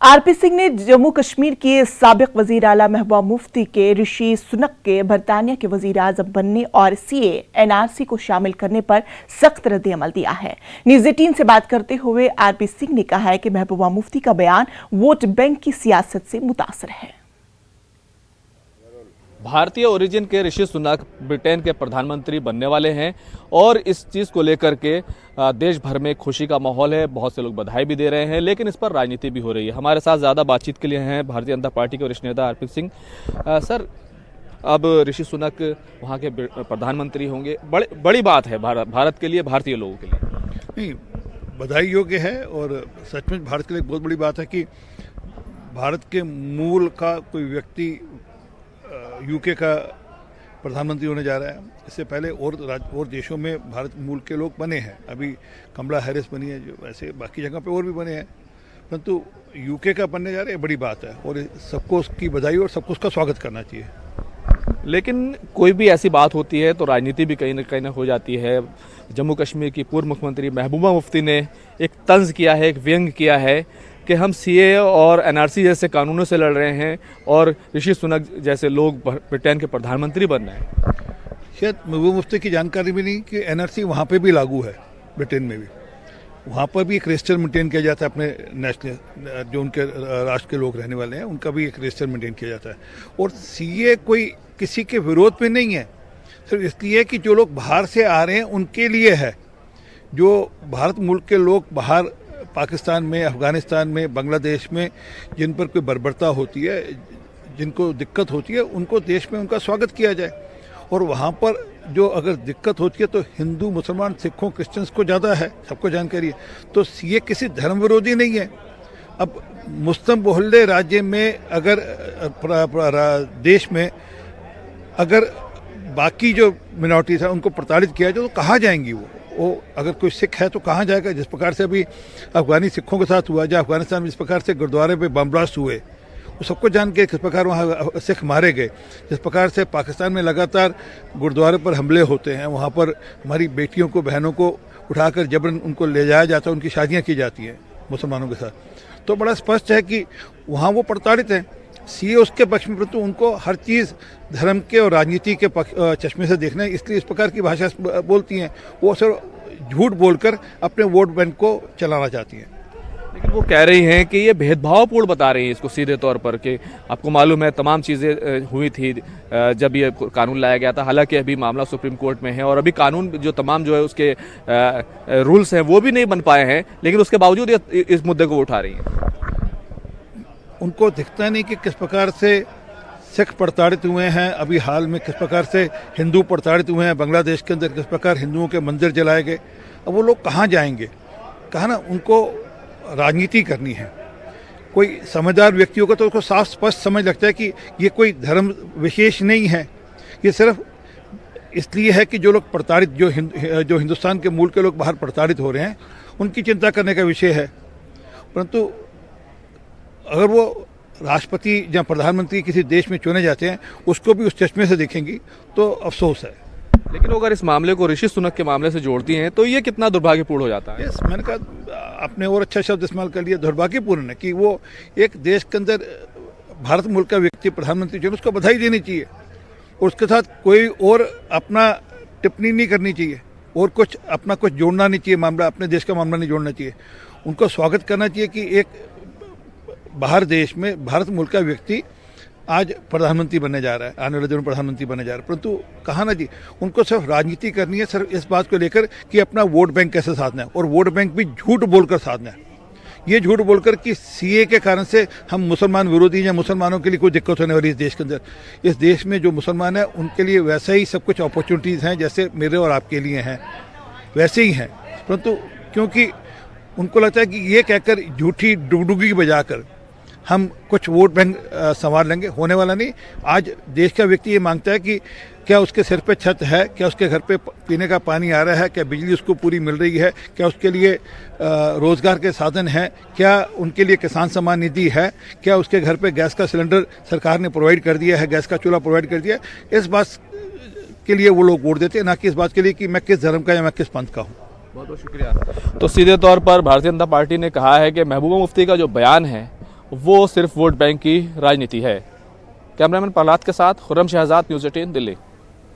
RP Singh ने जम्मू कश्मीर के साबिक वजीर आला महबूबा मुफ्ती के ऋषि सुनक के बरतानिया के वजीर आजम बनने और सीए एनआरसी को शामिल करने पर सख्त रद्द-ए-अमल दिया है। न्यूज़ 18 से बात करते हुए आरपी सिंह ने कहा है कि महबूबा मुफ्ती का बयान वोट बैंक की सियासत से मुतासर है। भारतीय ओरिजिन के ऋषि सुनक ब्रिटेन के प्रधानमंत्री बनने वाले हैं और इस चीज़ को लेकर के देश भर में खुशी का माहौल है। बहुत से लोग बधाई भी दे रहे हैं, लेकिन इस पर राजनीति भी हो रही है। हमारे साथ ज़्यादा बातचीत के लिए हैं भारतीय जनता पार्टी के वरिष्ठ नेता आरपी सिंह। सर, अब ऋषि सुनक वहाँ के प्रधानमंत्री होंगे, बड़ी बात है भारत के लिए, भारतीय लोगों के लिए। नहीं, बधाई योग्य है और सचमुच भारत के लिए बहुत बड़ी बात है कि भारत के मूल का कोई व्यक्ति यूके का प्रधानमंत्री होने जा रहा है। इससे पहले और देशों में भारत मूल के लोग बने हैं। अभी कमला हैरिस बनी है, जो वैसे बाकी जगह पे और भी बने हैं, परंतु यूके का बनने जा रहे हैं, बड़ी बात है और सबको उसकी बधाई और सबको उसका स्वागत करना चाहिए। लेकिन कोई भी ऐसी बात होती है तो राजनीति भी कहीं ना हो जाती है। जम्मू कश्मीर की पूर्व मुख्यमंत्री महबूबा मुफ्ती ने एक तंज किया है, एक व्यंग किया है कि हम सीए और एनआरसी जैसे कानूनों से लड़ रहे हैं और ऋषि सुनक जैसे लोग ब्रिटेन के प्रधानमंत्री बन रहे हैं। शायद महबूबा मुफ्ती की जानकारी भी नहीं कि एनआरसी वहाँ पे भी लागू है, ब्रिटेन में भी। वहाँ पर भी एक रजिस्टर मेंटेन किया जाता है, अपने नेशनल जो उनके राष्ट्र के लोग रहने वाले हैं उनका भी एक रजिस्टर मेंटेन किया जाता है। और सीए कोई किसी के विरोध में नहीं है, सिर्फ इसलिए कि जो लोग बाहर से आ रहे हैं उनके लिए है। जो भारत मुल्क के लोग बाहर पाकिस्तान में, अफगानिस्तान में, बांग्लादेश में जिन पर कोई बर्बरता होती है, जिनको दिक्कत होती है, उनको देश में उनका स्वागत किया जाए। और वहाँ पर जो अगर दिक्कत होती है तो हिंदू, मुसलमान, सिखों, क्रिश्चियंस को ज़्यादा है, सबको जानकारी है। तो ये किसी धर्म विरोधी नहीं है। अब मुस्लिम बहुल्य राज्य में अगर देश में अगर बाकी जो मिनॉरिटीज है उनको प्रताड़ित किया जाए तो कहाँ जाएंगी वो अगर कोई सिख है तो कहाँ जाएगा? जिस प्रकार से अभी अफगानी सिखों के साथ हुआ, जो अफगानिस्तान में जिस प्रकार से गुरुद्वारे पे बम ब्लास्ट हुए, वो सबको जान के किस प्रकार वहाँ सिख मारे गए। जिस प्रकार से पाकिस्तान में लगातार गुरुद्वारे पर हमले होते हैं, वहाँ पर हमारी बेटियों को, बहनों को उठाकर जबरन उनको ले जाया जाता है, उनकी शादियाँ की जाती हैं मुसलमानों के साथ। तो बड़ा स्पष्ट है कि वहाँ वो प्रताड़ित हैं। सीए उसके पक्ष में, परंतु उनको हर चीज़ धर्म के और राजनीति के चश्मे से देखना है, इसलिए इस प्रकार की भाषा बोलती हैं। वो सिर्फ झूठ बोलकर अपने वोट बैंक को चलाना चाहती हैं। लेकिन वो कह रही हैं कि ये भेदभावपूर्ण बता रही हैं इसको सीधे तौर पर, कि आपको मालूम है तमाम चीज़ें हुई थी जब ये कानून लाया गया था। हालांकि अभी मामला सुप्रीम कोर्ट में है और अभी कानून जो तमाम जो है उसके रूल्स हैं वो भी नहीं बन पाए हैं, लेकिन उसके बावजूद ये इस मुद्दे को उठा रही हैं। उनको दिखता नहीं कि किस प्रकार से सिख प्रताड़ित हुए हैं, अभी हाल में किस प्रकार से हिंदू प्रताड़ित हुए हैं, बांग्लादेश के अंदर किस प्रकार हिंदुओं के मंदिर जलाए गए। अब वो लोग कहाँ जाएंगे? कहा ना, उनको राजनीति करनी है। कोई समझदार व्यक्ति होगा तो उसको साफ स्पष्ट समझ लगता है कि ये कोई धर्म विशेष नहीं है, ये सिर्फ इसलिए है कि जो लोग प्रताड़ित, जो हिंदुस्तान के मूल के लोग बाहर प्रताड़ित हो रहे हैं, उनकी चिंता करने का विषय है। परंतु अगर वो राष्ट्रपति या प्रधानमंत्री किसी देश में चुने जाते हैं, उसको भी उस चश्मे से देखेंगी तो अफसोस है। लेकिन अगर इस मामले को ऋषि सुनक के मामले से जोड़ती हैं तो ये कितना दुर्भाग्यपूर्ण हो जाता है। यस, मैंने कहा, आपने और अच्छा शब्द इस्तेमाल कर लिया, दुर्भाग्यपूर्ण है कि वो एक देश के अंदर भारत मुल्क का व्यक्ति प्रधानमंत्री चुने, उसको बधाई देनी चाहिए और उसके साथ कोई और अपना टिप्पणी नहीं करनी चाहिए और कुछ अपना कुछ जोड़ना नहीं चाहिए, मामला अपने देश का मामला नहीं जोड़ना चाहिए। उनको स्वागत करना चाहिए कि एक बाहर देश में भारत मुल्क का व्यक्ति आज प्रधानमंत्री बनने जा रहा है, आने वाले दिनों प्रधानमंत्री बनने जा रहा है। परंतु कहा ना जी, उनको सिर्फ राजनीति करनी है, सिर्फ इस बात को लेकर कि अपना वोट बैंक कैसे साधना है, और वोट बैंक भी झूठ बोलकर साधना है। ये झूठ बोलकर कि सीए के कारण से हम मुसलमान विरोधी या मुसलमानों के लिए कोई दिक्कत होने वाली इस देश के अंदर। इस देश में जो मुसलमान है उनके लिए वैसे ही सब कुछ अपॉर्चुनिटीज़ हैं जैसे मेरे और आपके लिए हैं, वैसे ही हैं। परंतु क्योंकि उनको लगता है कि ये कहकर झूठी डुगडुगी बजाकर हम कुछ वोट बैंक संवार लेंगे, होने वाला नहीं। आज देश का व्यक्ति ये मांगता है कि क्या उसके सिर पे छत है, क्या उसके घर पे पीने का पानी आ रहा है, क्या बिजली उसको पूरी मिल रही है, क्या उसके लिए रोजगार के साधन हैं, क्या उनके लिए किसान सम्मान निधि है, क्या उसके घर पे गैस का सिलेंडर सरकार ने प्रोवाइड कर दिया है, गैस का चूल्हा प्रोवाइड कर दिया है। इस बात के लिए वो लोग वोट देते हैं, ना कि इस बात के लिए कि मैं किस धर्म का या मैं किस पंथ का हूँ। बहुत बहुत शुक्रिया। तो सीधे तौर पर भारतीय जनता पार्टी ने कहा है कि महबूबा मुफ्ती का जो बयान है वो सिर्फ वोट बैंक की राजनीति है। कैमरामैन प्रहलाद के साथ खुर्रम शहजाद, न्यूज़ 18 दिल्ली।